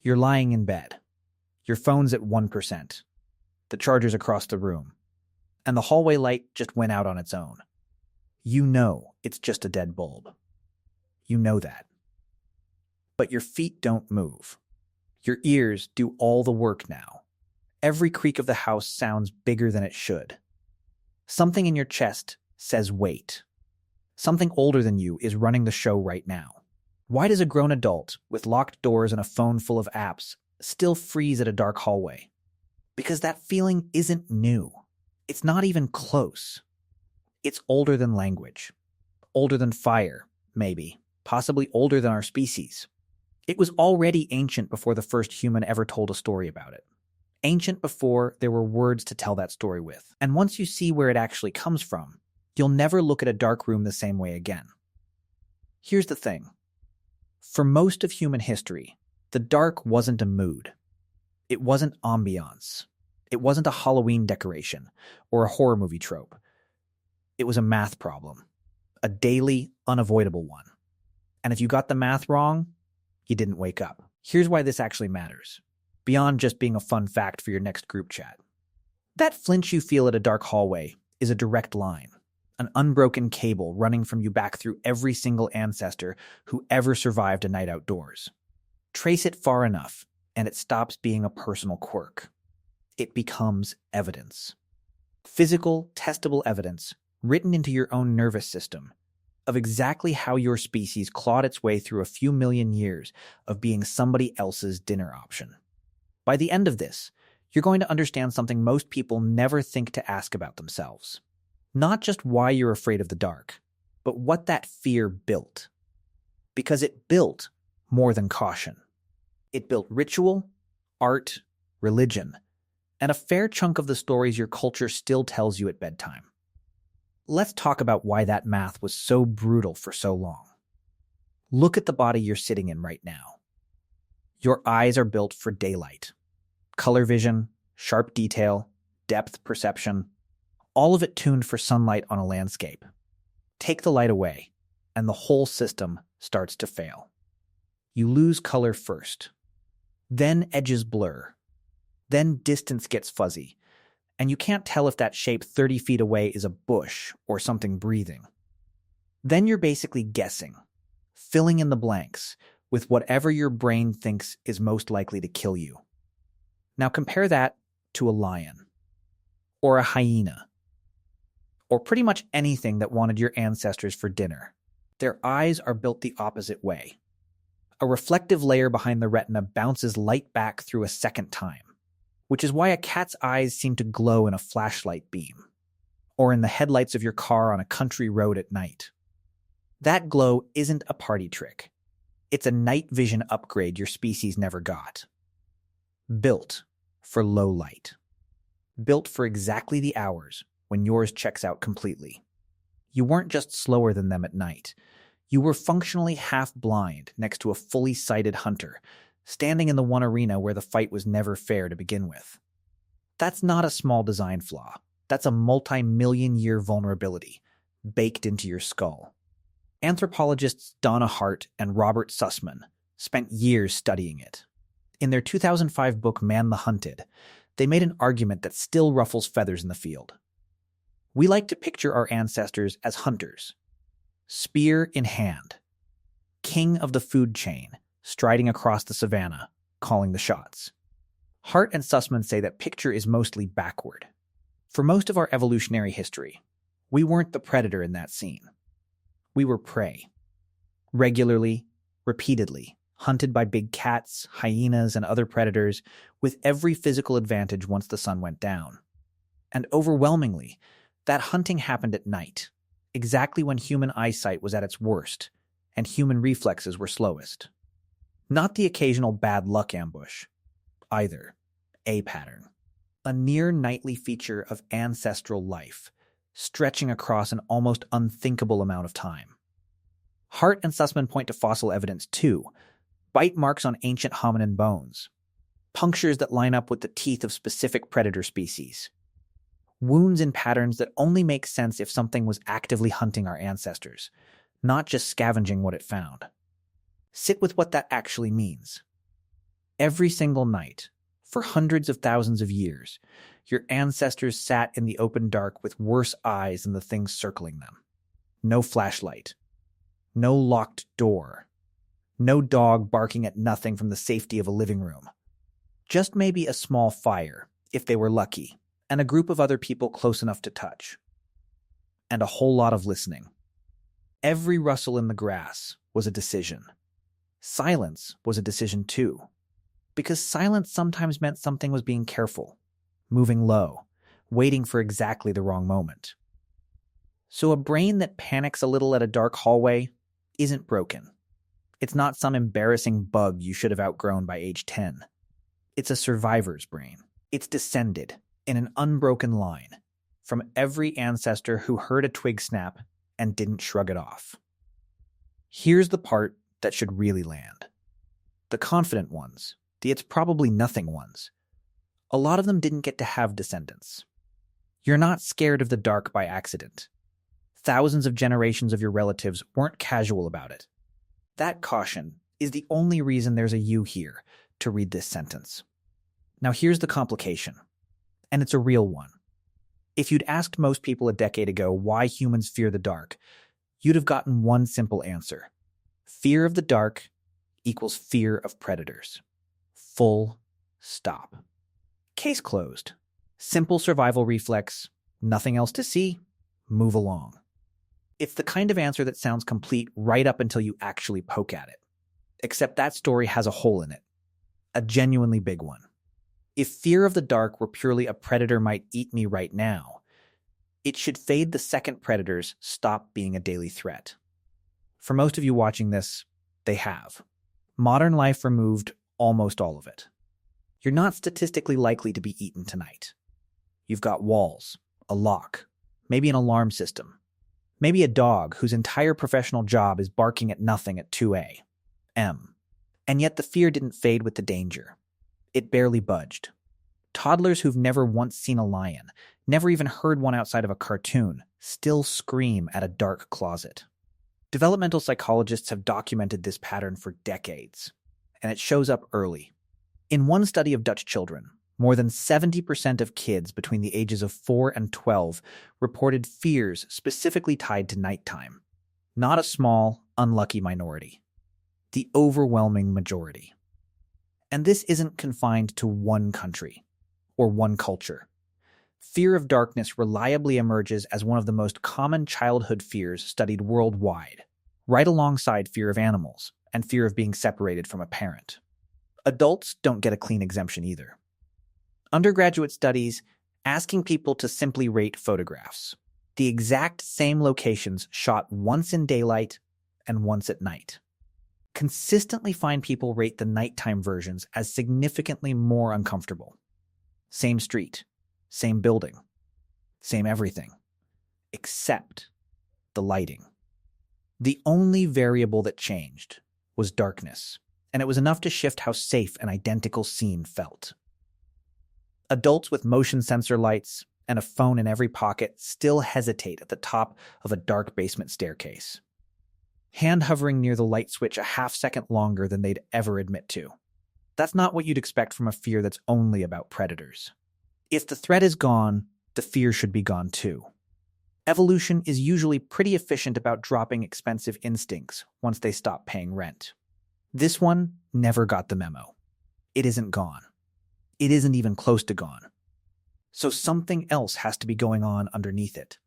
You're lying in bed. Your phone's at 1%. The charger's across the room. And the hallway light just went out on its own. You know it's just a dead bulb. You know that. But your feet don't move. Your ears do all the work now. Every creak of the house sounds bigger than it should. Something in your chest says wait. Something older than you is running the show right now. Why does a grown adult with locked doors and a phone full of apps still freeze at a dark hallway? Because that feeling isn't new. It's not even close. It's older than language. Older than fire, maybe. Possibly older than our species. It was already ancient before the first human ever told a story about it. Ancient before there were words to tell that story with. And once you see where it actually comes from, you'll never look at a dark room the same way again. Here's the thing. For most of human history, the dark wasn't a mood. It wasn't ambiance. It wasn't a Halloween decoration or a horror movie trope. It was a math problem. A daily, unavoidable one. And if you got the math wrong, you didn't wake up. Here's why this actually matters. Beyond just being a fun fact for your next group chat. That flinch you feel at a dark hallway is a direct line. An unbroken cable running from you back through every single ancestor who ever survived a night outdoors. Trace it far enough, and it stops being a personal quirk. It becomes evidence. Physical, testable evidence written into your own nervous system of exactly how your species clawed its way through a few million years of being somebody else's dinner option. By the end of this, you're going to understand something most people never think to ask about themselves. Not just why you're afraid of the dark, but what that fear built. Because it built more than caution. It built ritual, art, religion, and a fair chunk of the stories your culture still tells you at bedtime. Let's talk about why that math was so brutal for so long. Look at the body you're sitting in right now. Your eyes are built for daylight. Color vision, sharp detail, depth perception, all of it tuned for sunlight on a landscape. Take the light away, and the whole system starts to fail. You lose color first. Then edges blur. Then distance gets fuzzy, and you can't tell if that shape 30 feet away is a bush or something breathing. Then you're basically guessing, filling in the blanks with whatever your brain thinks is most likely to kill you. Now compare that to a lion, or a hyena, or pretty much anything that wanted your ancestors for dinner. Their eyes are built the opposite way. A reflective layer behind the retina bounces light back through a second time, which is why a cat's eyes seem to glow in a flashlight beam, or in the headlights of your car on a country road at night. That glow isn't a party trick. It's a night vision upgrade your species never got. Built for low light. Built for exactly the hours when yours checks out completely. You weren't just slower than them at night. You were functionally half blind next to a fully sighted hunter, standing in the one arena where the fight was never fair to begin with. That's not a small design flaw. That's a multi-million-year vulnerability baked into your skull. Anthropologists Donna Hart and Robert Sussman spent years studying it. In their 2005 book Man the Hunted, they made an argument that still ruffles feathers in the field. We like to picture our ancestors as hunters, spear in hand, king of the food chain, striding across the savannah, calling the shots. Hart and Sussman say that picture is mostly backward. For most of our evolutionary history, we weren't the predator in that scene. We were prey. Regularly, repeatedly, hunted by big cats, hyenas, and other predators, with every physical advantage once the sun went down. And overwhelmingly, that hunting happened at night, exactly when human eyesight was at its worst, and human reflexes were slowest. Not the occasional bad luck ambush, either. A pattern. A near nightly feature of ancestral life, stretching across an almost unthinkable amount of time. Hart and Sussman point to fossil evidence too, bite marks on ancient hominin bones, punctures that line up with the teeth of specific predator species, wounds in patterns that only make sense if something was actively hunting our ancestors, not just scavenging what it found. Sit with what that actually means. Every single night, for hundreds of thousands of years, your ancestors sat in the open dark with worse eyes than the things circling them. No flashlight. No locked door. No dog barking at nothing from the safety of a living room. Just maybe a small fire, if they were lucky, and a group of other people close enough to touch. And a whole lot of listening. Every rustle in the grass was a decision. Silence was a decision too, because silence sometimes meant something was being careful, moving low, waiting for exactly the wrong moment. So a brain that panics a little at a dark hallway isn't broken. It's not some embarrassing bug you should have outgrown by age 10. It's a survivor's brain. It's descended, in an unbroken line, from every ancestor who heard a twig snap and didn't shrug it off. Here's the part that should really land. The confident ones, the it's probably nothing ones, a lot of them didn't get to have descendants. You're not scared of the dark by accident. Thousands of generations of your relatives weren't casual about it. That caution is the only reason there's a you here to read this sentence. Now here's the complication, and it's a real one. If you'd asked most people a decade ago why humans fear the dark, you'd have gotten one simple answer. Fear of the dark equals fear of predators. Full stop. Case closed. Simple survival reflex, nothing else to see, move along. It's the kind of answer that sounds complete right up until you actually poke at it. Except that story has a hole in it. A genuinely big one. If fear of the dark were purely a predator might eat me right now, it should fade the second predators stop being a daily threat. For most of you watching this, they have. Modern life removed almost all of it. You're not statistically likely to be eaten tonight. You've got walls, a lock, maybe an alarm system, maybe a dog whose entire professional job is barking at nothing at 2 a.m. And yet the fear didn't fade with the danger. It barely budged. Toddlers who've never once seen a lion, never even heard one outside of a cartoon, still scream at a dark closet. Developmental psychologists have documented this pattern for decades, and it shows up early. In one study of Dutch children, more than 70% of kids between the ages of 4 and 12 reported fears specifically tied to nighttime. Not a small, unlucky minority. The overwhelming majority. And this isn't confined to one country or one culture. Fear of darkness reliably emerges as one of the most common childhood fears studied worldwide, right alongside fear of animals and fear of being separated from a parent. Adults don't get a clean exemption either. Undergraduate studies asking people to simply rate photographs, the exact same locations shot once in daylight and once at night, consistently find people rate the nighttime versions as significantly more uncomfortable. Same street, same building, same everything, except the lighting. The only variable that changed was darkness, and it was enough to shift how safe an identical scene felt. Adults with motion sensor lights and a phone in every pocket still hesitate at the top of a dark basement staircase, hand hovering near the light switch a half-second longer than they'd ever admit to. That's not what you'd expect from a fear that's only about predators. If the threat is gone, the fear should be gone too. Evolution is usually pretty efficient about dropping expensive instincts once they stop paying rent. This one never got the memo. It isn't gone. It isn't even close to gone. So something else has to be going on underneath it.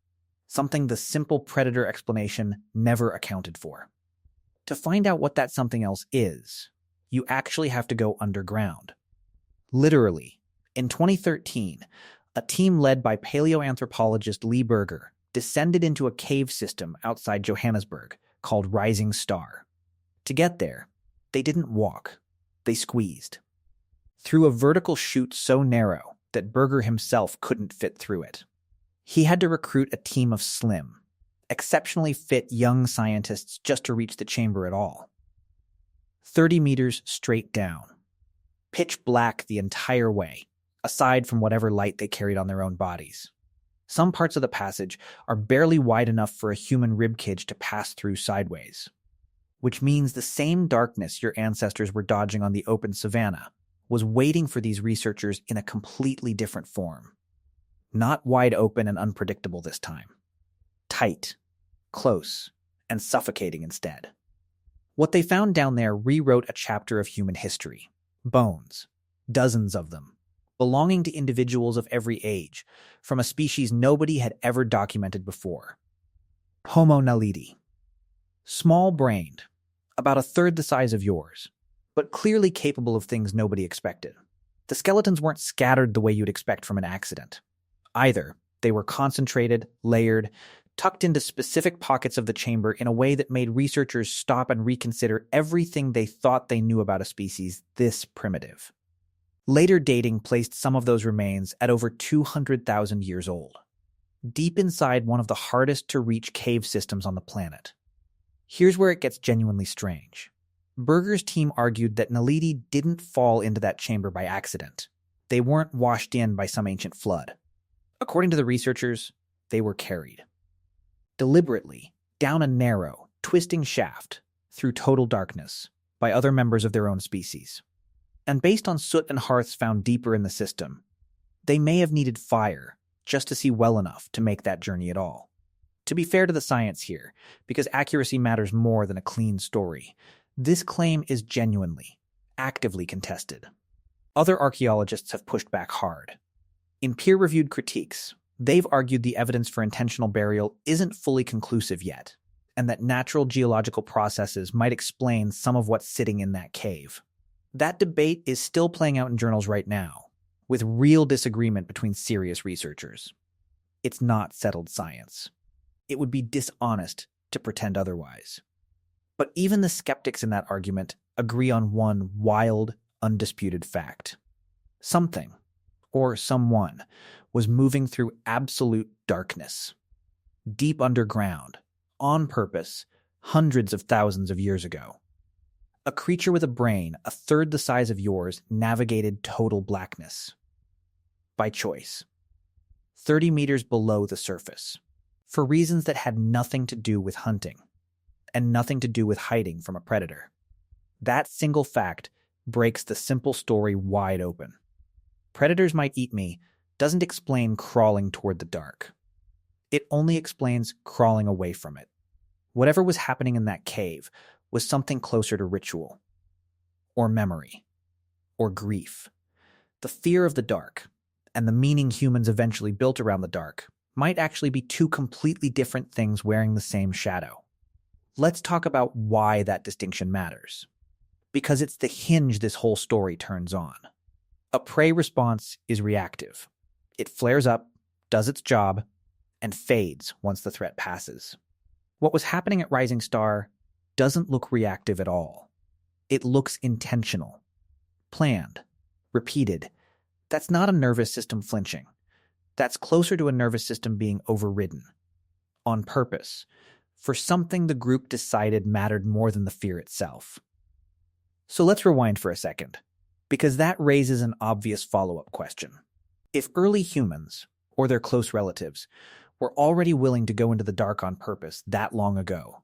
Something the simple predator explanation never accounted for. To find out what that something else is, you actually have to go underground. Literally, in 2013, a team led by paleoanthropologist Lee Berger descended into a cave system outside Johannesburg called Rising Star. To get there, they didn't walk, they squeezed. Through a vertical chute so narrow that Berger himself couldn't fit through it. He had to recruit a team of slim, exceptionally fit young scientists just to reach the chamber at all. 30 meters straight down. Pitch black the entire way, aside from whatever light they carried on their own bodies. Some parts of the passage are barely wide enough for a human ribcage to pass through sideways, which means the same darkness your ancestors were dodging on the open savanna was waiting for these researchers in a completely different form. Not wide open and unpredictable this time. Tight, close, and suffocating instead. What they found down there rewrote a chapter of human history. Bones, dozens of them, belonging to individuals of every age, from a species nobody had ever documented before. Homo naledi. Small-brained, about a third the size of yours, but clearly capable of things nobody expected. The skeletons weren't scattered the way you'd expect from an accident. Either, they were concentrated, layered, tucked into specific pockets of the chamber in a way that made researchers stop and reconsider everything they thought they knew about a species this primitive. Later dating placed some of those remains at over 200,000 years old, deep inside one of the hardest-to-reach cave systems on the planet. Here's where it gets genuinely strange. Berger's team argued that naledi didn't fall into that chamber by accident. They weren't washed in by some ancient flood. According to the researchers, they were carried. Deliberately, down a narrow, twisting shaft, through total darkness, by other members of their own species. And based on soot and hearths found deeper in the system, they may have needed fire just to see well enough to make that journey at all. To be fair to the science here, because accuracy matters more than a clean story, this claim is genuinely, actively contested. Other archaeologists have pushed back hard. In peer-reviewed critiques, they've argued the evidence for intentional burial isn't fully conclusive yet, and that natural geological processes might explain some of what's sitting in that cave. That debate is still playing out in journals right now, with real disagreement between serious researchers. It's not settled science. It would be dishonest to pretend otherwise. But even the skeptics in that argument agree on one wild, undisputed fact. Something, or someone, was moving through absolute darkness. Deep underground, on purpose, hundreds of thousands of years ago. A creature with a brain a third the size of yours navigated total blackness. By choice. 30 meters below the surface. For reasons that had nothing to do with hunting, and nothing to do with hiding from a predator. That single fact breaks the simple story wide open. Predators might eat me doesn't explain crawling toward the dark. It only explains crawling away from it. Whatever was happening in that cave was something closer to ritual, or memory, or grief. The fear of the dark, and the meaning humans eventually built around the dark, might actually be two completely different things wearing the same shadow. Let's talk about why that distinction matters. Because it's the hinge this whole story turns on. A prey response is reactive. It flares up, does its job, and fades once the threat passes. What was happening at Rising Star doesn't look reactive at all. It looks intentional, planned, repeated. That's not a nervous system flinching. That's closer to a nervous system being overridden. On purpose. For something the group decided mattered more than the fear itself. So let's rewind for a second, because that raises an obvious follow-up question. If early humans, or their close relatives, were already willing to go into the dark on purpose that long ago,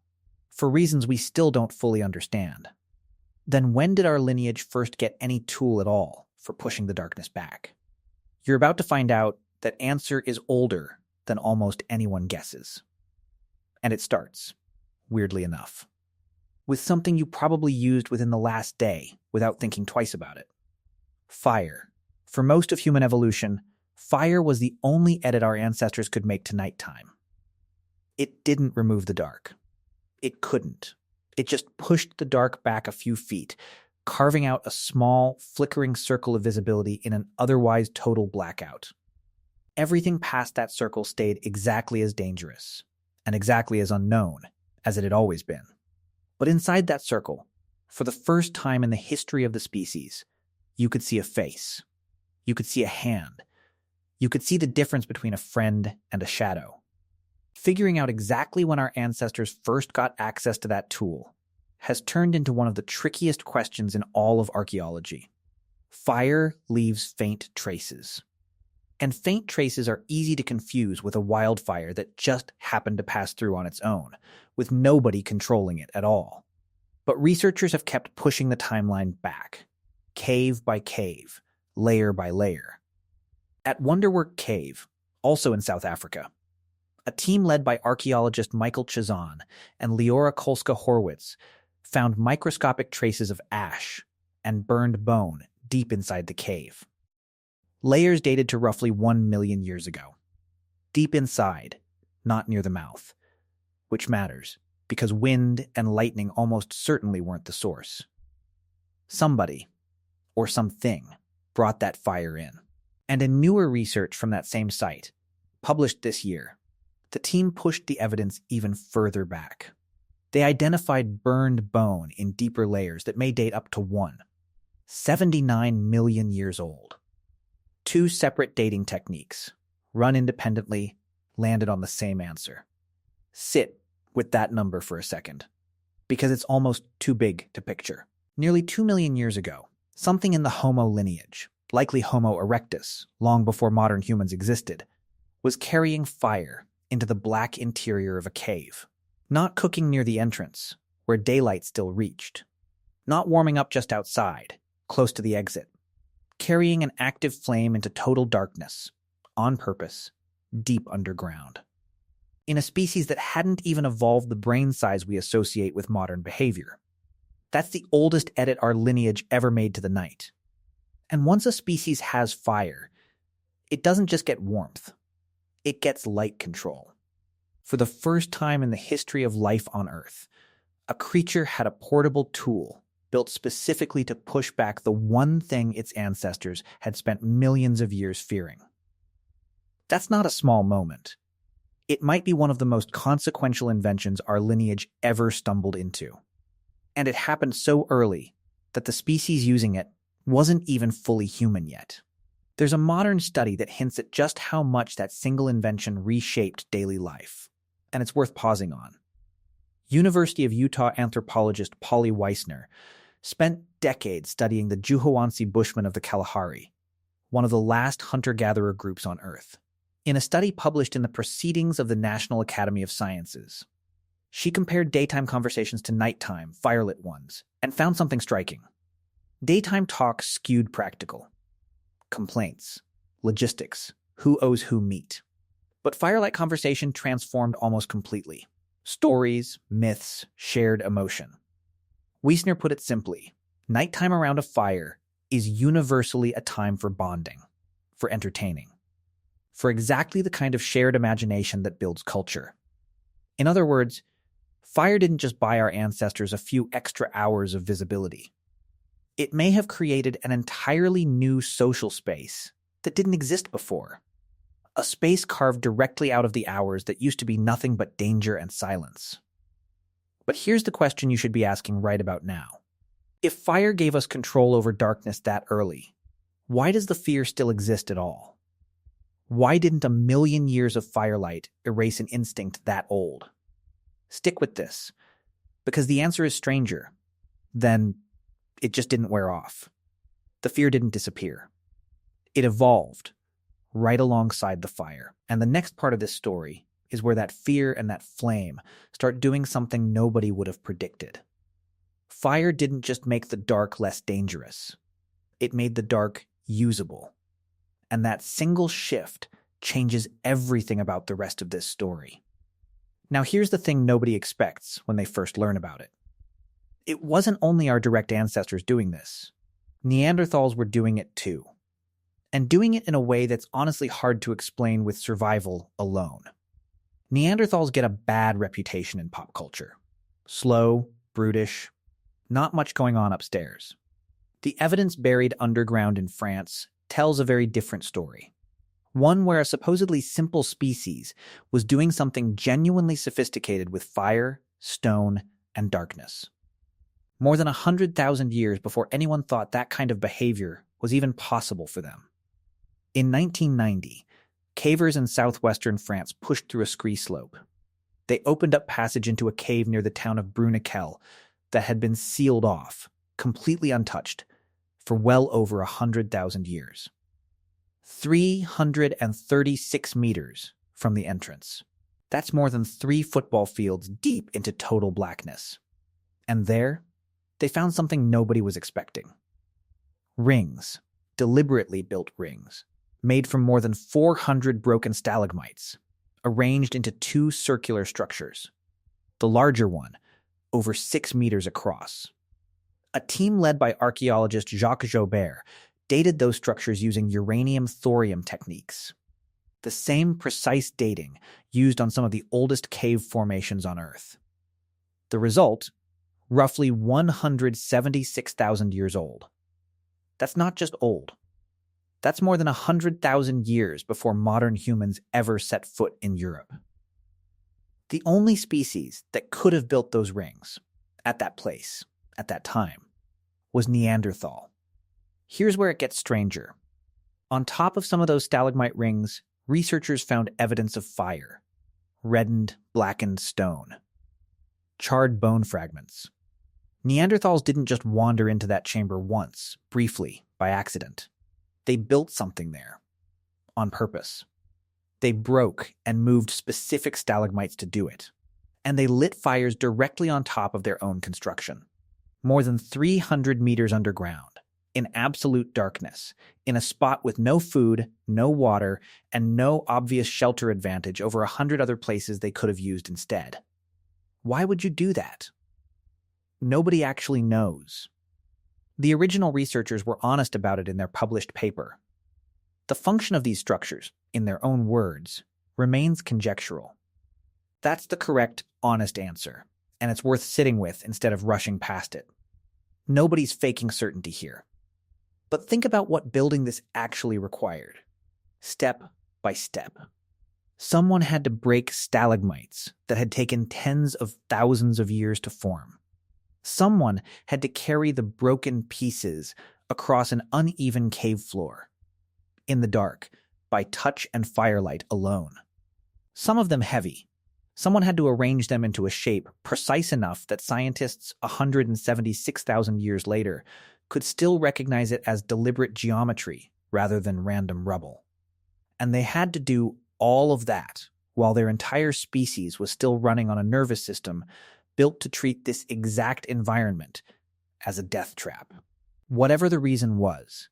for reasons we still don't fully understand, then when did our lineage first get any tool at all for pushing the darkness back? You're about to find out that answer is older than almost anyone guesses. And it starts, weirdly enough, with something you probably used within the last day without thinking twice about it. Fire. For most of human evolution, fire was the only edit our ancestors could make to nighttime. It didn't remove the dark. It couldn't. It just pushed the dark back a few feet, carving out a small, flickering circle of visibility in an otherwise total blackout. Everything past that circle stayed exactly as dangerous, and exactly as unknown as it had always been. But inside that circle, for the first time in the history of the species, you could see a face. You could see a hand. You could see the difference between a friend and a shadow. Figuring out exactly when our ancestors first got access to that tool has turned into one of the trickiest questions in all of archaeology. Fire leaves faint traces. And faint traces are easy to confuse with a wildfire that just happened to pass through on its own, with nobody controlling it at all. But researchers have kept pushing the timeline back, cave by cave, layer by layer. At Wonderwerk Cave, also in South Africa, a team led by archaeologist Michael Chazan and Liora Kolska Horwitz found microscopic traces of ash and burned bone deep inside the cave. Layers dated to roughly 1 million years ago. Deep inside, not near the mouth, which matters because wind and lightning almost certainly weren't the source. Somebody, or something, brought that fire in. And in newer research from that same site, published this year, the team pushed the evidence even further back. They identified burned bone in deeper layers that may date up to 79 million years old. Two separate dating techniques, run independently, landed on the same answer. Sit with that number for a second, because it's almost too big to picture. Nearly 2 million years ago, something in the Homo lineage, likely Homo erectus, long before modern humans existed, was carrying fire into the black interior of a cave. Not cooking near the entrance, where daylight still reached. Not warming up just outside, close to the exit. Carrying an active flame into total darkness, on purpose, deep underground. In a species that hadn't even evolved the brain size we associate with modern behavior. That's the oldest edit our lineage ever made to the night. And once a species has fire, it doesn't just get warmth. It gets light control. For the first time in the history of life on Earth, a creature had a portable tool built specifically to push back the one thing its ancestors had spent millions of years fearing. That's not a small moment. It might be one of the most consequential inventions our lineage ever stumbled into. And it happened so early that the species using it wasn't even fully human yet. There's a modern study that hints at just how much that single invention reshaped daily life, and it's worth pausing on. University of Utah anthropologist Polly Weissner spent decades studying the Juhoansi Bushmen of the Kalahari, one of the last hunter-gatherer groups on Earth. In a study published in the Proceedings of the National Academy of Sciences, she compared daytime conversations to nighttime, firelit ones, and found something striking. Daytime talk skewed practical. Complaints, logistics, who owes who meat. But firelight conversation transformed almost completely. Stories, myths, shared emotion. Weissner put it simply, nighttime around a fire is universally a time for bonding, for entertaining, for exactly the kind of shared imagination that builds culture. In other words, fire didn't just buy our ancestors a few extra hours of visibility. It may have created an entirely new social space that didn't exist before. A space carved directly out of the hours that used to be nothing but danger and silence. But here's the question you should be asking right about now. If fire gave us control over darkness that early, why does the fear still exist at all? Why didn't a million years of firelight erase an instinct that old? Stick with this, because the answer is stranger than it just didn't wear off. The fear didn't disappear. It evolved right alongside the fire. And the next part of this story is where that fear and that flame start doing something nobody would have predicted. Fire didn't just make the dark less dangerous. It made the dark usable. And that single shift changes everything about the rest of this story. Now here's the thing nobody expects when they first learn about it. It wasn't only our direct ancestors doing this. Neanderthals were doing it too. And doing it in a way that's honestly hard to explain with survival alone. Neanderthals get a bad reputation in pop culture. Slow, brutish, not much going on upstairs. The evidence buried underground in France tells a very different story. One where a supposedly simple species was doing something genuinely sophisticated with fire, stone, and darkness. More than 100,000 years before anyone thought that kind of behavior was even possible for them. In 1990, cavers in southwestern France pushed through a scree slope. They opened up passage into a cave near the town of Bruniquel that had been sealed off, completely untouched, for well over 100,000 years. 336 meters from the entrance. That's more than 3 football fields deep into total blackness. And there, they found something nobody was expecting. Rings, deliberately built rings, made from more than 400 broken stalagmites, arranged into two circular structures. The larger one, over 6 meters across. A team led by archaeologist Jacques Jaubert dated those structures using uranium-thorium techniques, the same precise dating used on some of the oldest cave formations on Earth. The result, roughly 176,000 years old. That's not just old. That's more than 100,000 years before modern humans ever set foot in Europe. The only species that could have built those rings, at that place, at that time, was Neanderthal. Here's where it gets stranger. On top of some of those stalagmite rings, researchers found evidence of fire, reddened, blackened stone, charred bone fragments. Neanderthals didn't just wander into that chamber once, briefly, by accident. They built something there, on purpose. They broke and moved specific stalagmites to do it, and they lit fires directly on top of their own construction. More than 300 meters underground, in absolute darkness, in a spot with no food, no water, and no obvious shelter advantage over 100 other places they could have used instead. Why would you do that? Nobody actually knows. The original researchers were honest about it in their published paper. The function of these structures, in their own words, remains conjectural. That's the correct, honest answer, and it's worth sitting with instead of rushing past it. Nobody's faking certainty here. But think about what building this actually required, step by step. Someone had to break stalagmites that had taken tens of thousands of years to form. Someone had to carry the broken pieces across an uneven cave floor, in the dark, by touch and firelight alone. Some of them heavy. Someone had to arrange them into a shape precise enough that scientists 176,000 years later could still recognize it as deliberate geometry rather than random rubble. And they had to do all of that while their entire species was still running on a nervous system built to treat this exact environment as a death trap. Whatever the reason was,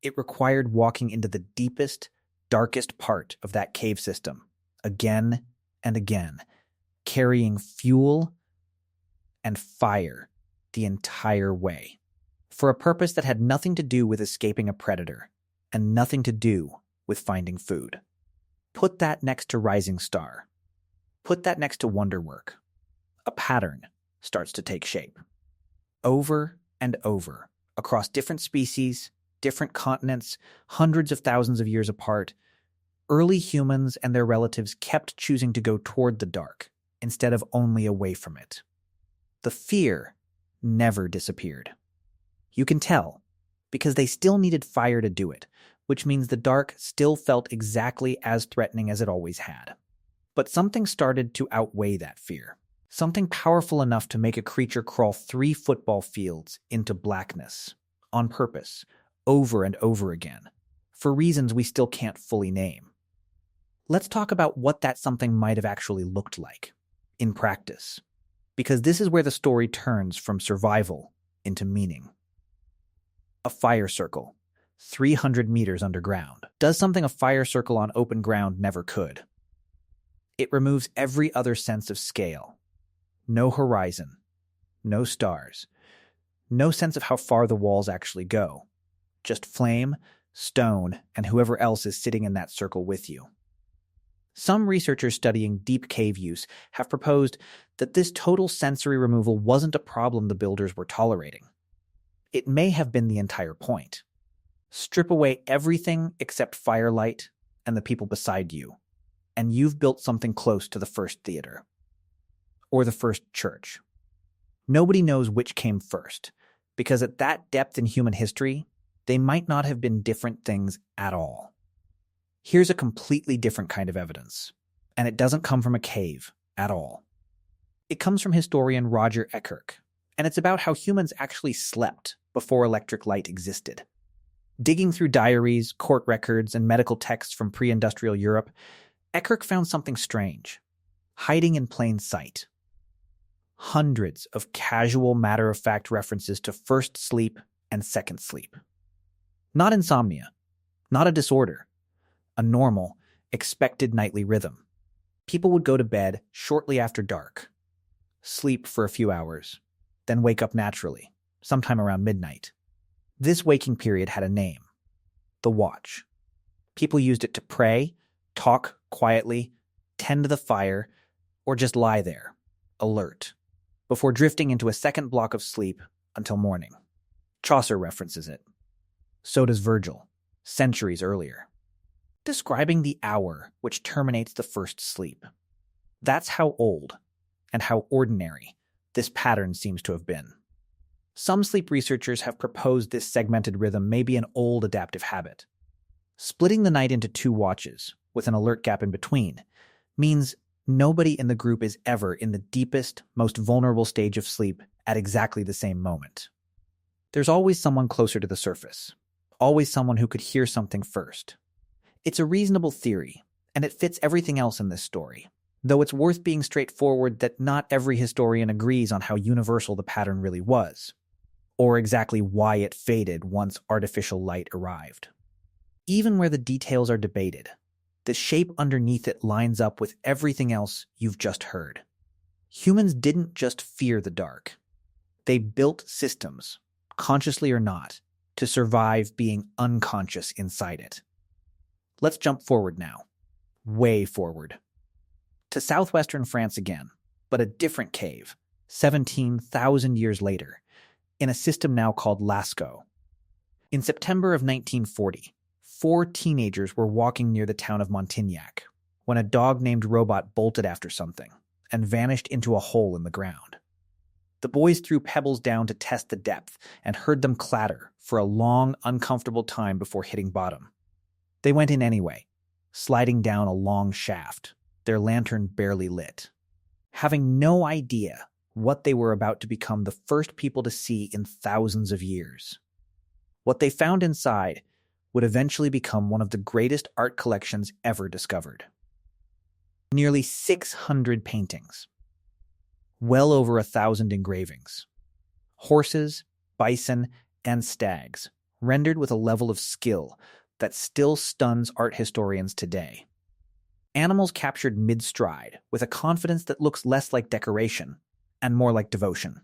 it required walking into the deepest, darkest part of that cave system again and again, carrying fuel and fire the entire way, for a purpose that had nothing to do with escaping a predator and nothing to do with finding food. Put that next to Rising Star. Put that next to Wonderwerk. A pattern starts to take shape. Over and over, across different species, different continents, hundreds of thousands of years apart, early humans and their relatives kept choosing to go toward the dark instead of only away from it. The fear never disappeared. You can tell, because they still needed fire to do it, which means the dark still felt exactly as threatening as it always had. But something started to outweigh that fear. Something powerful enough to make a creature crawl 3 football fields into blackness, on purpose, over and over again, for reasons we still can't fully name. Let's talk about what that something might have actually looked like, in practice, because this is where the story turns from survival into meaning. A fire circle, 300 meters underground, does something a fire circle on open ground never could. It removes every other sense of scale. No horizon, no stars, no sense of how far the walls actually go. Just flame, stone, and whoever else is sitting in that circle with you. Some researchers studying deep cave use have proposed that this total sensory removal wasn't a problem the builders were tolerating. It may have been the entire point. Strip away everything except firelight and the people beside you, and you've built something close to the first theater. Or the first church. Nobody knows which came first, because at that depth in human history, they might not have been different things at all. Here's a completely different kind of evidence, and it doesn't come from a cave at all. It comes from historian Roger Eckerk, and it's about how humans actually slept before electric light existed. Digging through diaries, court records, and medical texts from pre-industrial Europe, Eckerk found something strange, hiding in plain sight. Hundreds of casual, matter-of-fact references to first sleep and second sleep. Not insomnia, not a disorder, a normal, expected nightly rhythm. People would go to bed shortly after dark, sleep for a few hours, then wake up naturally, sometime around midnight. This waking period had a name: the watch. People used it to pray, talk quietly, tend to the fire, or just lie there, alert, before drifting into a second block of sleep until morning. Chaucer references it. So does Virgil, centuries earlier, describing the hour which terminates the first sleep. That's how old and how ordinary this pattern seems to have been. Some sleep researchers have proposed this segmented rhythm may be an old adaptive habit. Splitting the night into 2 watches, with an alert gap in between, means nobody in the group is ever in the deepest, most vulnerable stage of sleep at exactly the same moment. There's always someone closer to the surface, always someone who could hear something first. It's a reasonable theory, and it fits everything else in this story, though it's worth being straightforward that not every historian agrees on how universal the pattern really was, or exactly why it faded once artificial light arrived. Even where the details are debated, the shape underneath it lines up with everything else you've just heard. Humans didn't just fear the dark. They built systems, consciously or not, to survive being unconscious inside it. Let's jump forward now, way forward, to southwestern France again, but a different cave, 17,000 years later, in a system now called Lascaux. In September of 1940, 4 teenagers were walking near the town of Montignac when a dog named Robot bolted after something and vanished into a hole in the ground. The boys threw pebbles down to test the depth and heard them clatter for a long, uncomfortable time before hitting bottom. They went in anyway, sliding down a long shaft, their lantern barely lit, having no idea what they were about to become the first people to see in thousands of years. What they found inside would eventually become one of the greatest art collections ever discovered. Nearly 600 paintings, well over 1,000 engravings, horses, bison, and stags, rendered with a level of skill that still stuns art historians today. Animals captured mid-stride with a confidence that looks less like decoration and more like devotion.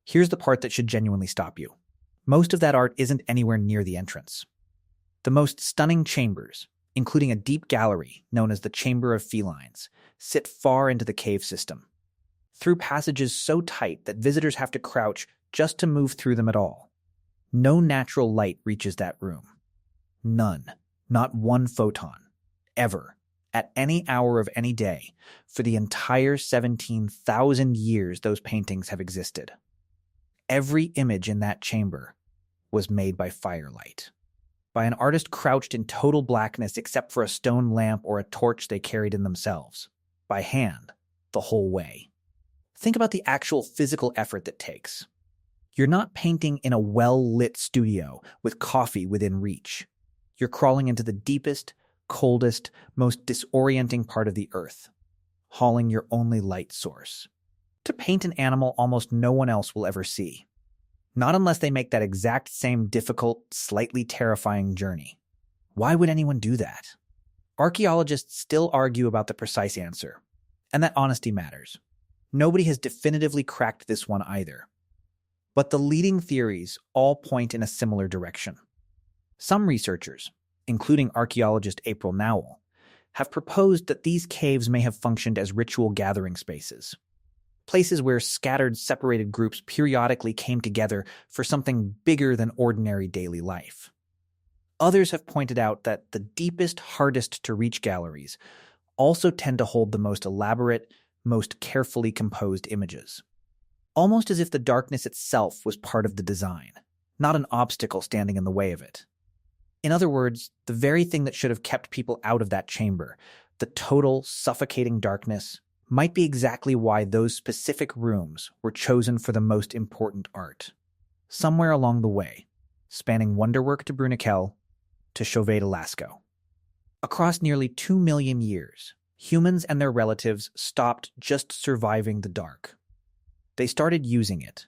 Here's the part that should genuinely stop you. Most of that art isn't anywhere near the entrance. The most stunning chambers, including a deep gallery known as the Chamber of Felines, sit far into the cave system, through passages so tight that visitors have to crouch just to move through them at all. No natural light reaches that room. None, not one photon, ever, at any hour of any day, for the entire 17,000 years those paintings have existed. Every image in that chamber was made by firelight, by an artist crouched in total blackness except for a stone lamp or a torch they carried in themselves, by hand, the whole way. Think about the actual physical effort that takes. You're not painting in a well-lit studio with coffee within reach. You're crawling into the deepest, coldest, most disorienting part of the earth, hauling your only light source, to paint an animal almost no one else will ever see. Not unless they make that exact same difficult, slightly terrifying journey. Why would anyone do that? Archaeologists still argue about the precise answer, and that honesty matters. Nobody has definitively cracked this one either. But the leading theories all point in a similar direction. Some researchers, including archaeologist April Nowell, have proposed that these caves may have functioned as ritual gathering spaces, places where scattered, separated groups periodically came together for something bigger than ordinary daily life. Others have pointed out that the deepest, hardest-to-reach galleries also tend to hold the most elaborate, most carefully composed images, almost as if the darkness itself was part of the design, not an obstacle standing in the way of it. In other words, the very thing that should have kept people out of that chamber, the total, suffocating darkness, might be exactly why those specific rooms were chosen for the most important art. Somewhere along the way, spanning Wonderwerk to Bruniquel to Chauvet to Lascaux. Across nearly 2 million years, humans and their relatives stopped just surviving the dark. They started using it,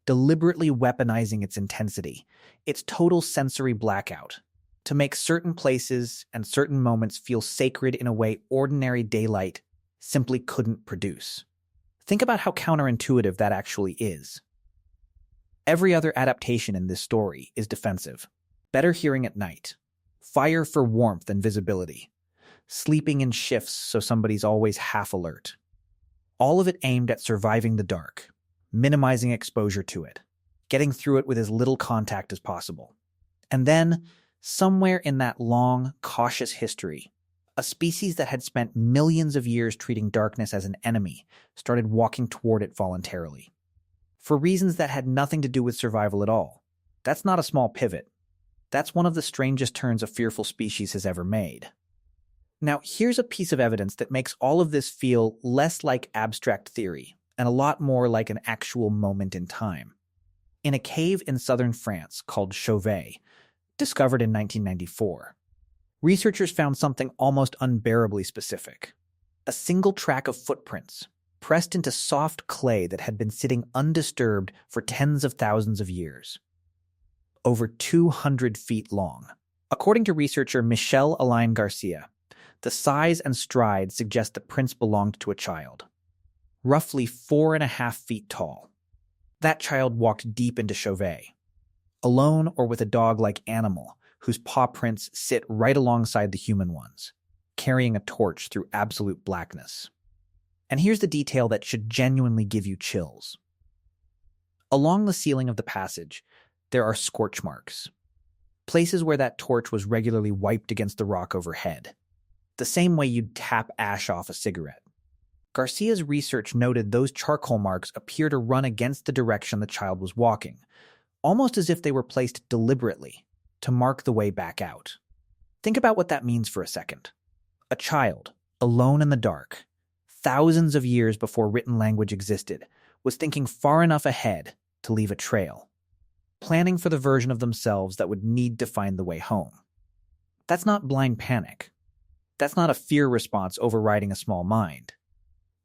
deliberately weaponizing its intensity, its total sensory blackout, to make certain places and certain moments feel sacred in a way ordinary daylight simply couldn't produce. Think about how counterintuitive that actually is. Every other adaptation in this story is defensive. Better hearing at night, fire for warmth and visibility, sleeping in shifts so somebody's always half alert. All of it aimed at surviving the dark, minimizing exposure to it, getting through it with as little contact as possible. And then, somewhere in that long, cautious history, a species that had spent millions of years treating darkness as an enemy started walking toward it voluntarily. For reasons that had nothing to do with survival at all. That's not a small pivot. That's one of the strangest turns a fearful species has ever made. Now, here's a piece of evidence that makes all of this feel less like abstract theory and a lot more like an actual moment in time. In a cave in southern France called Chauvet, discovered in 1994, researchers found something almost unbearably specific. A single track of footprints, pressed into soft clay that had been sitting undisturbed for tens of thousands of years. Over 200 feet long. According to researcher Michel-Alain Garcia, the size and stride suggest the prints belonged to a child, roughly 4.5 feet tall. That child walked deep into Chauvet, alone or with a dog-like animal whose paw prints sit right alongside the human ones, carrying a torch through absolute blackness. And here's the detail that should genuinely give you chills. Along the ceiling of the passage, there are scorch marks, places where that torch was regularly wiped against the rock overhead, the same way you'd tap ash off a cigarette. Garcia's research noted those charcoal marks appear to run against the direction the child was walking, almost as if they were placed deliberately to mark the way back out. Think about what that means for a second. A child, alone in the dark, thousands of years before written language existed, was thinking far enough ahead to leave a trail, planning for the version of themselves that would need to find the way home. That's not blind panic. That's not a fear response overriding a small mind.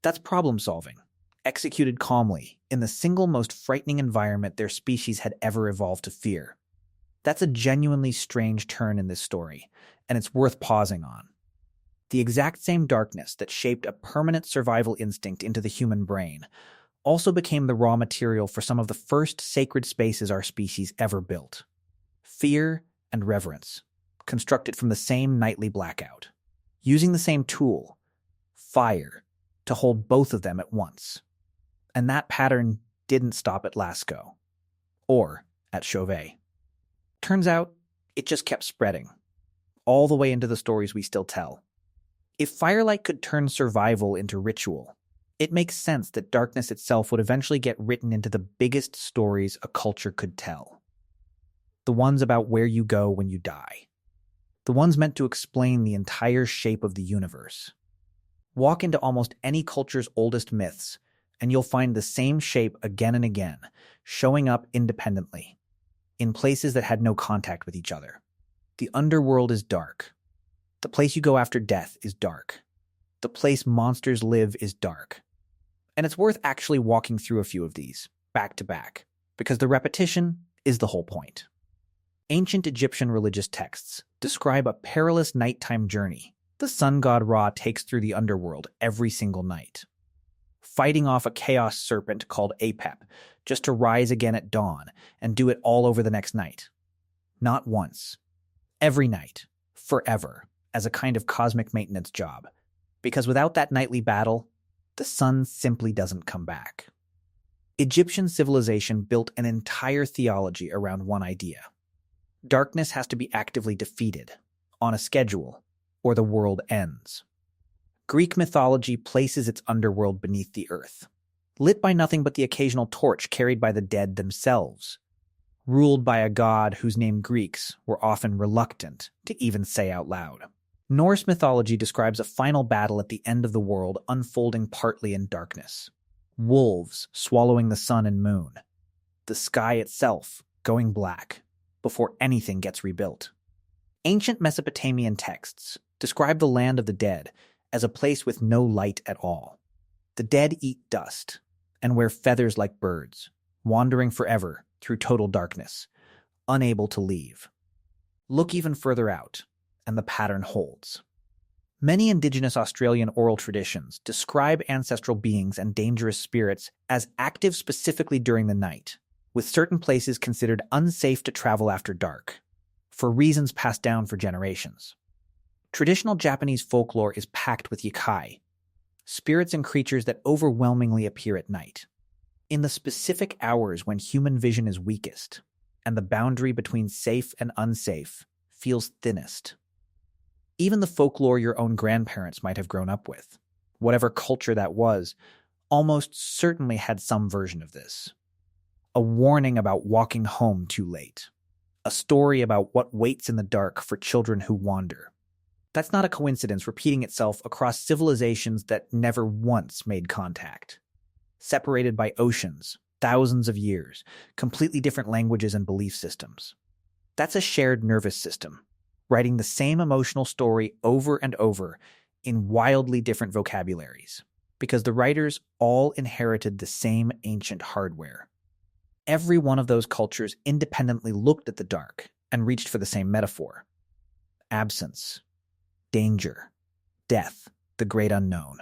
That's problem solving, executed calmly in the single most frightening environment their species had ever evolved to fear. That's a genuinely strange turn in this story, and it's worth pausing on. The exact same darkness that shaped a permanent survival instinct into the human brain also became the raw material for some of the first sacred spaces our species ever built. Fear and reverence, constructed from the same nightly blackout, using the same tool, fire, to hold both of them at once. And that pattern didn't stop at Lascaux, or at Chauvet. Turns out, it just kept spreading, all the way into the stories we still tell. If firelight could turn survival into ritual, it makes sense that darkness itself would eventually get written into the biggest stories a culture could tell. The ones about where you go when you die. The ones meant to explain the entire shape of the universe. Walk into almost any culture's oldest myths, and you'll find the same shape again and again, showing up independently, in places that had no contact with each other. The underworld is dark. The place you go after death is dark. The place monsters live is dark. And it's worth actually walking through a few of these, back to back, because the repetition is the whole point. Ancient Egyptian religious texts describe a perilous nighttime journey the sun god Ra takes through the underworld every single night, fighting off a chaos serpent called Apep, just to rise again at dawn and do it all over the next night. Not once. Every night. Forever. As a kind of cosmic maintenance job. Because without that nightly battle, the sun simply doesn't come back. Egyptian civilization built an entire theology around one idea. Darkness has to be actively defeated, on a schedule, or the world ends. Greek mythology places its underworld beneath the earth, lit by nothing but the occasional torch carried by the dead themselves, ruled by a god whose name Greeks were often reluctant to even say out loud. Norse mythology describes a final battle at the end of the world unfolding partly in darkness. Wolves swallowing the sun and moon. The sky itself going black before anything gets rebuilt. Ancient Mesopotamian texts describe the land of the dead as a place with no light at all. The dead eat dust and wear feathers like birds, wandering forever through total darkness, unable to leave. Look even further out, and the pattern holds. Many indigenous Australian oral traditions describe ancestral beings and dangerous spirits as active specifically during the night, with certain places considered unsafe to travel after dark, for reasons passed down for generations. Traditional Japanese folklore is packed with yakai, spirits and creatures that overwhelmingly appear at night, in the specific hours when human vision is weakest, and the boundary between safe and unsafe feels thinnest. Even the folklore your own grandparents might have grown up with, whatever culture that was, almost certainly had some version of this. A warning about walking home too late. A story about what waits in the dark for children who wander. That's not a coincidence repeating itself across civilizations that never once made contact. Separated by oceans, thousands of years, completely different languages and belief systems. That's a shared nervous system, writing the same emotional story over and over in wildly different vocabularies, because the writers all inherited the same ancient hardware. Every one of those cultures independently looked at the dark and reached for the same metaphor. Absence, danger, death, the great unknown.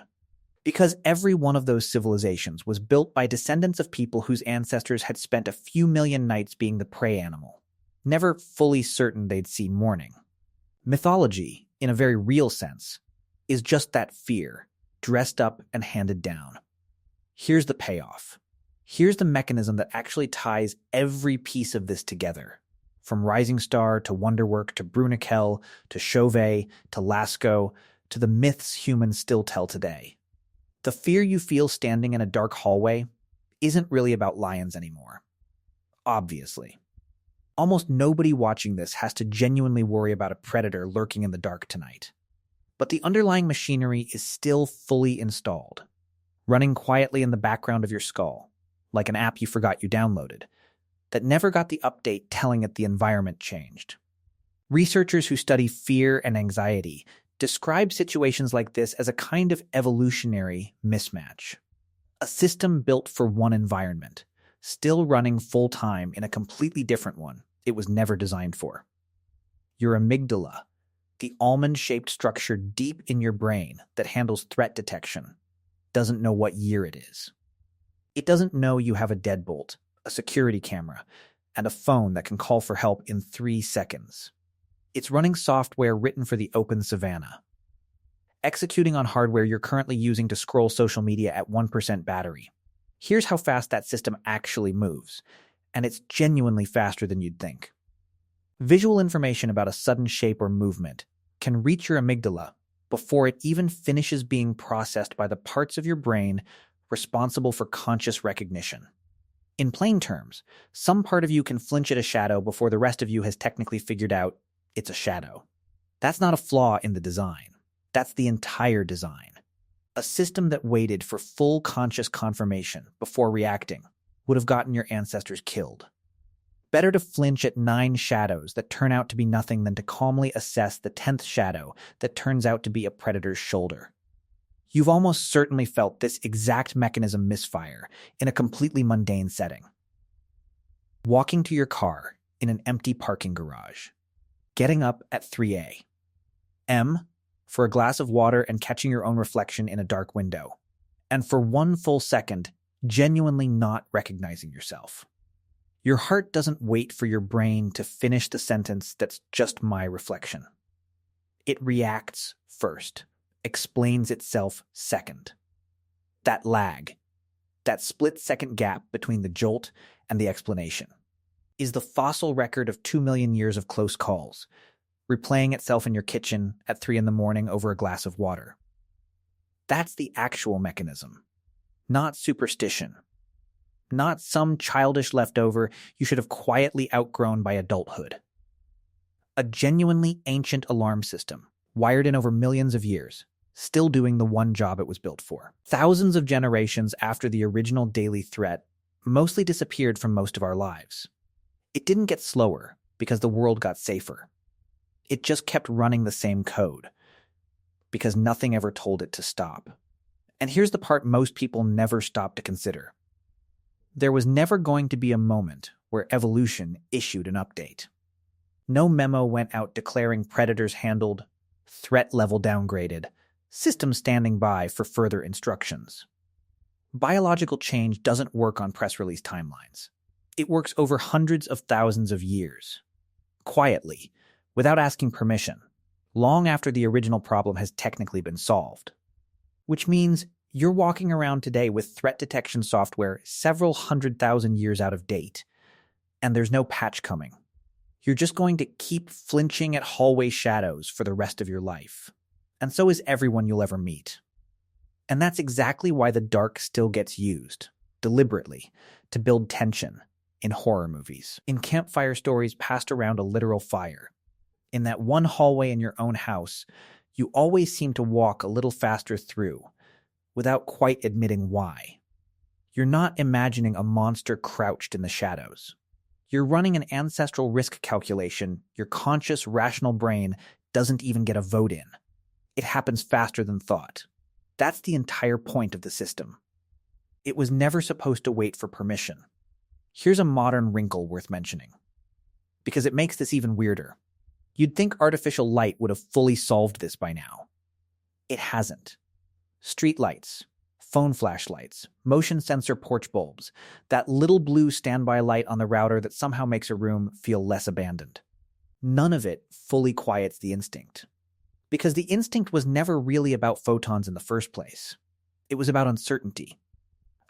Because every one of those civilizations was built by descendants of people whose ancestors had spent a few million nights being the prey animal, never fully certain they'd see morning. Mythology, in a very real sense, is just that fear, dressed up and handed down. Here's the payoff. Here's the mechanism that actually ties every piece of this together. From Rising Star to Wonderwerk to Bruniquel to Chauvet to Lascaux to the myths humans still tell today. The fear you feel standing in a dark hallway isn't really about lions anymore. Obviously. Almost nobody watching this has to genuinely worry about a predator lurking in the dark tonight. But the underlying machinery is still fully installed, running quietly in the background of your skull, like an app you forgot you downloaded, that never got the update telling it the environment changed. Researchers who study fear and anxiety describe situations like this as a kind of evolutionary mismatch. A system built for one environment, still running full-time in a completely different one it was never designed for. Your amygdala, the almond-shaped structure deep in your brain that handles threat detection, doesn't know what year it is. It doesn't know you have a deadbolt, a security camera, and a phone that can call for help in 3 seconds. It's running software written for the open savanna, executing on hardware you're currently using to scroll social media at 1% battery. Here's how fast that system actually moves, and it's genuinely faster than you'd think. Visual information about a sudden shape or movement can reach your amygdala before it even finishes being processed by the parts of your brain responsible for conscious recognition. In plain terms, some part of you can flinch at a shadow before the rest of you has technically figured out it's a shadow. That's not a flaw in the design. That's the entire design. A system that waited for full conscious confirmation before reacting would have gotten your ancestors killed. Better to flinch at 9 shadows that turn out to be nothing than to calmly assess the 10th shadow that turns out to be a predator's shoulder. You've almost certainly felt this exact mechanism misfire in a completely mundane setting. Walking to your car in an empty parking garage. Getting up at 3 a.m. for a glass of water and catching your own reflection in a dark window. And for 1 full second, genuinely not recognizing yourself. Your heart doesn't wait for your brain to finish the sentence that's just my reflection. It reacts first, explains itself second. That lag, that split-second gap between the jolt and the explanation, is the fossil record of 2 million years of close calls, replaying itself in your kitchen at 3 a.m. over a glass of water. That's the actual mechanism, not superstition, not some childish leftover you should have quietly outgrown by adulthood. A genuinely ancient alarm system, wired in over millions of years, still doing the one job it was built for. Thousands of generations after the original daily threat mostly disappeared from most of our lives. It didn't get slower because the world got safer. It just kept running the same code because nothing ever told it to stop. And here's the part most people never stop to consider. There was never going to be a moment where evolution issued an update. No memo went out declaring predators handled, threat level downgraded, system standing by for further instructions. Biological change doesn't work on press release timelines. It works over hundreds of thousands of years. Quietly, without asking permission, long after the original problem has technically been solved. Which means you're walking around today with threat detection software several 100,000 years out of date, and there's no patch coming. You're just going to keep flinching at hallway shadows for the rest of your life. And so is everyone you'll ever meet. And that's exactly why the dark still gets used, deliberately, to build tension in horror movies, in campfire stories passed around a literal fire. In that one hallway in your own house, you always seem to walk a little faster through, without quite admitting why. You're not imagining a monster crouched in the shadows. You're running an ancestral risk calculation your conscious, rational brain doesn't even get a vote in. It happens faster than thought. That's the entire point of the system. It was never supposed to wait for permission. Here's a modern wrinkle worth mentioning, because it makes this even weirder. You'd think artificial light would have fully solved this by now. It hasn't. Street lights, phone flashlights, motion sensor porch bulbs, that little blue standby light on the router that somehow makes a room feel less abandoned. None of it fully quiets the instinct. Because the instinct was never really about photons in the first place. It was about uncertainty,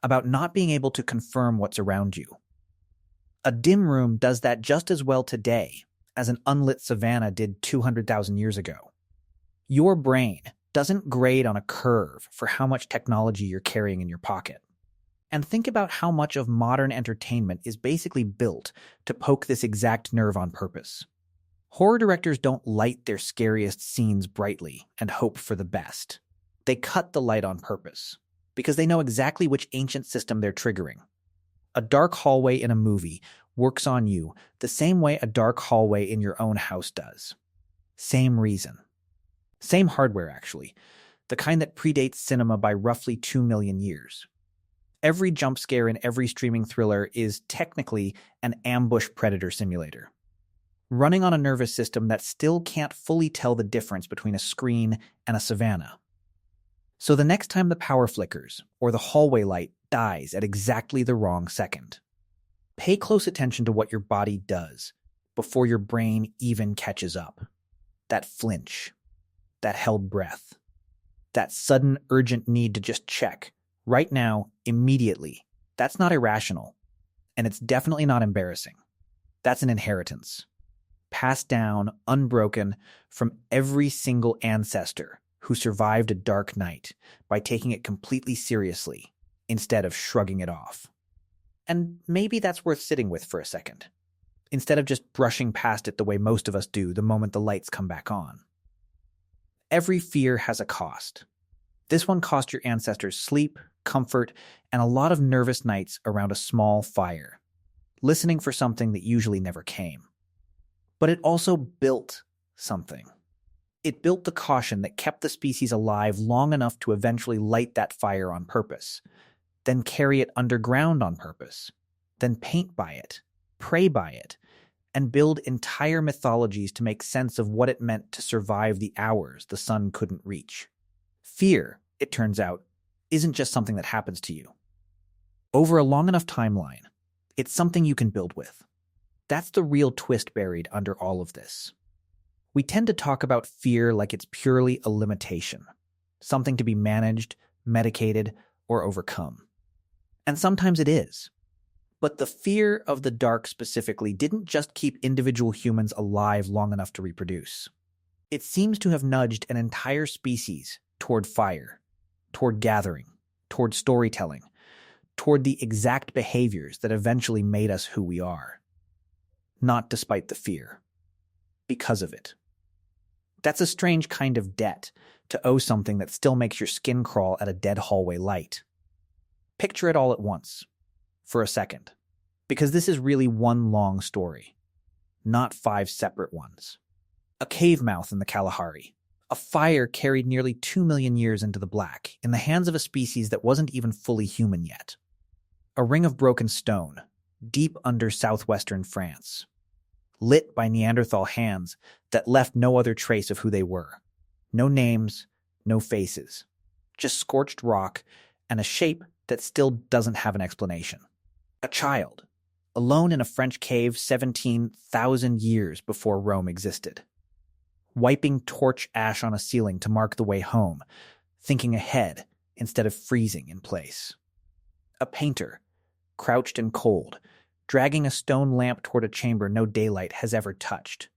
about not being able to confirm what's around you. A dim room does that just as well today as an unlit savanna did 200,000 years ago. Your brain doesn't grade on a curve for how much technology you're carrying in your pocket. And think about how much of modern entertainment is basically built to poke this exact nerve on purpose. Horror directors don't light their scariest scenes brightly and hope for the best. They cut the light on purpose, because they know exactly which ancient system they're triggering. A dark hallway in a movie works on you the same way a dark hallway in your own house does. Same reason. Same hardware, actually. The kind that predates cinema by roughly 2 million years. Every jump scare in every streaming thriller is technically an ambush predator simulator, running on a nervous system that still can't fully tell the difference between a screen and a savanna. So the next time the power flickers, or the hallway light dies at exactly the wrong second, pay close attention to what your body does before your brain even catches up. That flinch, that held breath, that sudden urgent need to just check, right now, immediately. That's not irrational, and it's definitely not embarrassing. That's an inheritance, passed down, unbroken, from every single ancestor who survived a dark night by taking it completely seriously instead of shrugging it off. And maybe that's worth sitting with for a second, instead of just brushing past it the way most of us do the moment the lights come back on. Every fear has a cost. This one cost your ancestors sleep, comfort, and a lot of nervous nights around a small fire, listening for something that usually never came. But it also built something. It built the caution that kept the species alive long enough to eventually light that fire on purpose, then carry it underground on purpose, then paint by it, pray by it, and build entire mythologies to make sense of what it meant to survive the hours the sun couldn't reach. Fear, it turns out, isn't just something that happens to you. Over a long enough timeline, it's something you can build with. That's the real twist buried under all of this. We tend to talk about fear like it's purely a limitation, something to be managed, medicated, or overcome. And sometimes it is. But the fear of the dark specifically didn't just keep individual humans alive long enough to reproduce. It seems to have nudged an entire species toward fire, toward gathering, toward storytelling, toward the exact behaviors that eventually made us who we are. Not despite the fear. Because of it. That's a strange kind of debt to owe something that still makes your skin crawl at a dead hallway light. Picture it all at once, for a second, because this is really one long story, not 5 separate ones. A cave mouth in the Kalahari, a fire carried nearly 2 million years into the black in the hands of a species that wasn't even fully human yet. A ring of broken stone, deep under southwestern France, lit by Neanderthal hands that left no other trace of who they were. No names, no faces, just scorched rock and a shape that still doesn't have an explanation. A child, alone in a French cave 17,000 years before Rome existed, wiping torch ash on a ceiling to mark the way home, thinking ahead instead of freezing in place. A painter, crouched and cold, dragging a stone lamp toward a chamber no daylight has ever touched,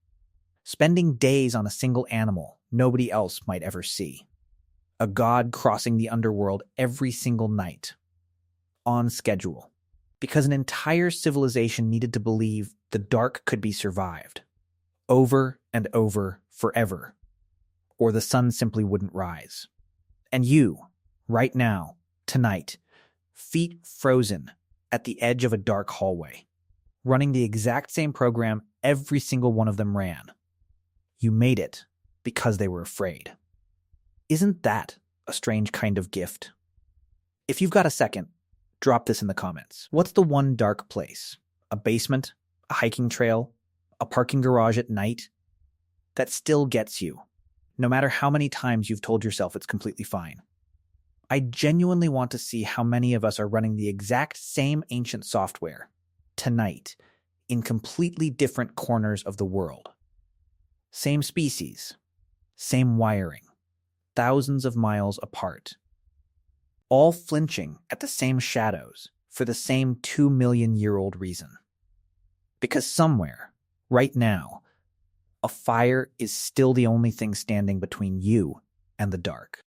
spending days on a single animal nobody else might ever see. A god crossing the underworld every single night, on schedule, because an entire civilization needed to believe the dark could be survived, over and over forever, or the sun simply wouldn't rise. And you, right now, tonight, feet frozen at the edge of a dark hallway, running the exact same program every single one of them ran. You made it because they were afraid. Isn't that a strange kind of gift? If you've got a second, drop this in the comments. What's the one dark place, a basement, a hiking trail, a parking garage at night, that still gets you, no matter how many times you've told yourself it's completely fine? I genuinely want to see how many of us are running the exact same ancient software tonight in completely different corners of the world. Same species, same wiring, thousands of miles apart, all flinching at the same shadows for the same 2 million-year-old reason. Because somewhere, right now, a fire is still the only thing standing between you and the dark.